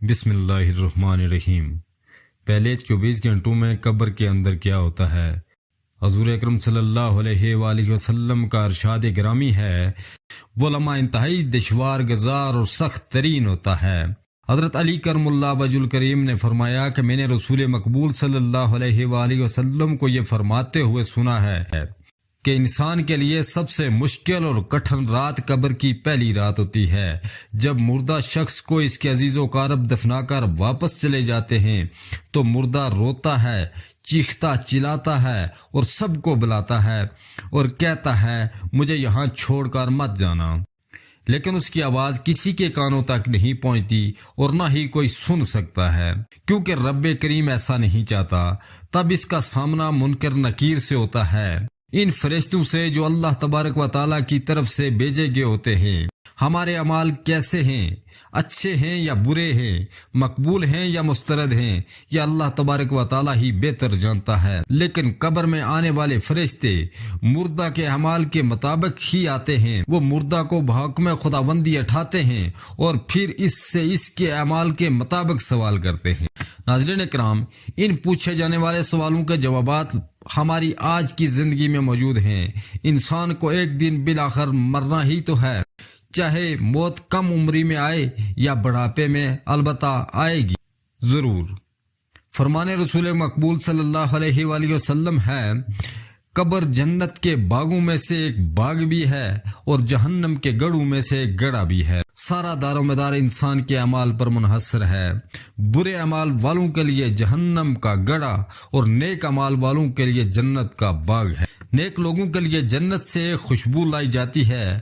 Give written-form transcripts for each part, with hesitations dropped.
بسم اللہ الرحمن الرحیم۔ پہلے 24 گھنٹوں میں قبر کے اندر کیا ہوتا ہے؟ حضور اکرم صلی اللہ علیہ وآلہ وسلم کا ارشاد گرامی ہے، وہ لمحہ انتہائی دشوار گزار اور سخت ترین ہوتا ہے۔ حضرت علی کرم اللہ وجہ الکریم نے فرمایا کہ میں نے رسول مقبول صلی اللہ علیہ وآلہ وسلم کو یہ فرماتے ہوئے سنا ہے کہ انسان کے لیے سب سے مشکل اور کٹھن رات قبر کی پہلی رات ہوتی ہے، جب مردہ شخص کو اس کے عزیز و اقارب دفنا کر واپس چلے جاتے ہیں تو مردہ روتا ہے، چیختا چلاتا ہے اور سب کو بلاتا ہے اور کہتا ہے مجھے یہاں چھوڑ کر مت جانا، لیکن اس کی آواز کسی کے کانوں تک نہیں پہنچتی اور نہ ہی کوئی سن سکتا ہے، کیونکہ رب کریم ایسا نہیں چاہتا۔ تب اس کا سامنا منکر نکیر سے ہوتا ہے، ان فرشتوں سے جو اللہ تبارک و تعالیٰ کی طرف سے بھیجے گئے ہوتے ہیں۔ ہمارے اعمال کیسے ہیں، اچھے ہیں یا برے ہیں، مقبول ہیں یا مسترد ہیں، یہ اللہ تبارک و تعالیٰ ہی بہتر جانتا ہے۔ لیکن قبر میں آنے والے فرشتے مردہ کے اعمال کے مطابق ہی آتے ہیں، وہ مردہ کو بحکم خداوندی اٹھاتے ہیں اور پھر اس سے اس کے اعمال کے مطابق سوال کرتے ہیں۔ ناظرین اکرام، ان پوچھے جانے والے سوالوں کے جوابات ہماری آج کی زندگی میں موجود ہیں۔ انسان کو ایک دن بالآخر مرنا ہی تو ہے، چاہے موت کم عمری میں آئے یا بڑھاپے میں، البتہ آئے گی ضرور۔ فرمان رسول مقبول صلی اللہ علیہ وآلہ وسلم ہے، قبر جنت کے باغوں میں سے ایک باغ بھی ہے اور جہنم کے گڑھوں میں سے ایک گڑھا بھی ہے۔ سارا دار و مدار انسان کے اعمال پر منحصر ہے۔ برے اعمال والوں کے لیے جہنم کا گڑھا اور نیک اعمال والوں کے لیے جنت کا باغ ہے۔ نیک لوگوں کے لیے جنت سے ایک خوشبو لائی جاتی ہے،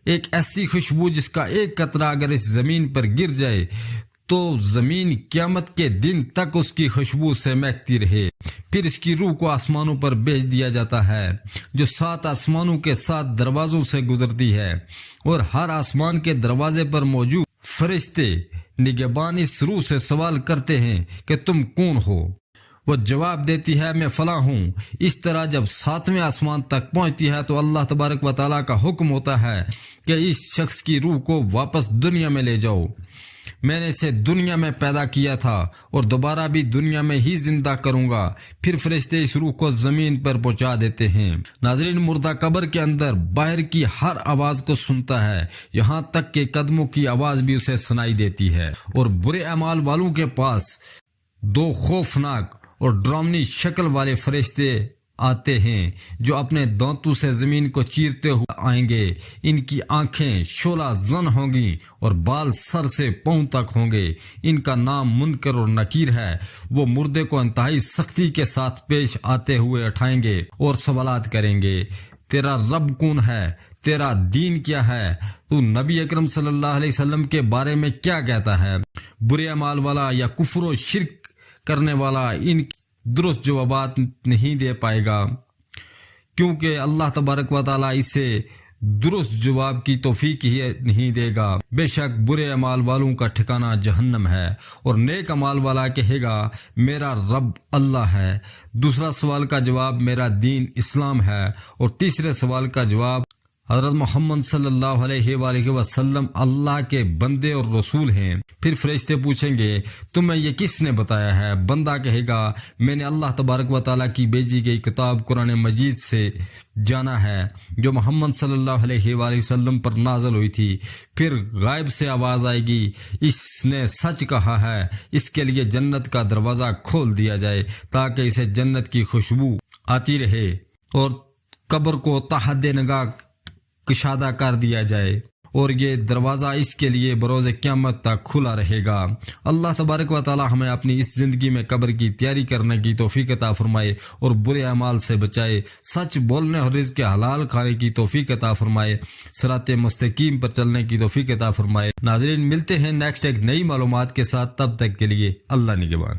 ایک ایسی خوشبو جس کا ایک قطرہ اگر اس زمین پر گر جائے تو زمین قیامت کے دن تک اس کی خوشبو سے مہکتی رہے۔ پھر اس کی روح کو آسمانوں پر بھیج دیا جاتا ہے، جو 7 آسمانوں کے 7 دروازوں سے گزرتی ہے، اور ہر آسمان کے دروازے پر موجود فرشتے نگہبان اس روح سے سوال کرتے ہیں کہ تم کون ہو؟ وہ جواب دیتی ہے میں فلاں ہوں۔ اس طرح جب 7ویں آسمان تک پہنچتی ہے تو اللہ تبارک و تعالیٰ کا حکم ہوتا ہے کہ اس شخص کی روح کو واپس دنیا میں لے جاؤ، میں نے اسے دنیا میں پیدا کیا تھا اور دوبارہ بھی دنیا میں ہی زندہ کروں گا۔ پھر فرشتے اس روح کو زمین پر پہنچا دیتے ہیں۔ ناظرین، مردہ قبر کے اندر باہر کی ہر آواز کو سنتا ہے، یہاں تک کہ قدموں کی آواز بھی اسے سنائی دیتی ہے، اور برے اعمال والوں کے پاس 2 خوفناک اور ڈراؤنی شکل والے فرشتے آتے ہیں جو اپنے دانتوں سے زمین کو چیرتے ہوئے آئیں گے۔ ان کی آنکھیں شعلہ زن ہوں گی اور بال سر سے پاؤں تک ہوں گے۔ ان کا نام منکر اور نکیر ہے۔ وہ مردے کو انتہائی سختی کے ساتھ پیش آتے ہوئے اٹھائیں گے اور سوالات کریں گے، تیرا رب کون ہے؟ تیرا دین کیا ہے؟ تو نبی اکرم صلی اللہ علیہ وسلم کے بارے میں کیا کہتا ہے؟ برے اعمال والا یا کفر و شرک کرنے والا ان درست جوابات نہیں دے پائے گا، کیونکہ اللہ تبارک و تعالیٰ اسے درست جواب کی توفیق ہی نہیں دے گا۔ بے شک برے اعمال والوں کا ٹھکانہ جہنم ہے، اور نیک اعمال والا کہے گا میرا رب اللہ ہے۔ دوسرا سوال کا جواب میرا دین اسلام ہے، اور تیسرے سوال کا جواب حضرت محمد صلی اللہ علیہ وآلہ وسلم اللہ کے بندے اور رسول ہیں۔ پھر فرشتے پوچھیں گے تمہیں یہ کس نے بتایا ہے؟ بندہ کہے گا میں نے اللہ تبارک و تعالیٰ کی بھیجی گئی کتاب قرآن مجید سے جانا ہے، جو محمد صلی اللہ علیہ وآلہ وسلم پر نازل ہوئی تھی۔ پھر غائب سے آواز آئے گی، اس نے سچ کہا ہے، اس کے لیے جنت کا دروازہ کھول دیا جائے تاکہ اسے جنت کی خوشبو آتی رہے، اور قبر کو تحت نگاہ کشادہ کر دیا جائے، اور یہ دروازہ اس کے لیے بروز قیامت تک کھلا رہے گا۔ اللہ تبارک و تعالی ہمیں اپنی اس زندگی میں قبر کی تیاری کرنے کی توفیق عطا فرمائے اور برے اعمال سے بچائے، سچ بولنے اور رزق حلال کھانے کی توفیق عطا فرمائے، صراط مستقیم پر چلنے کی توفیق عطا فرمائے۔ ناظرین، ملتے ہیں نیکسٹ ایک نئی معلومات کے ساتھ، تب تک کے لیے اللہ نگہبان۔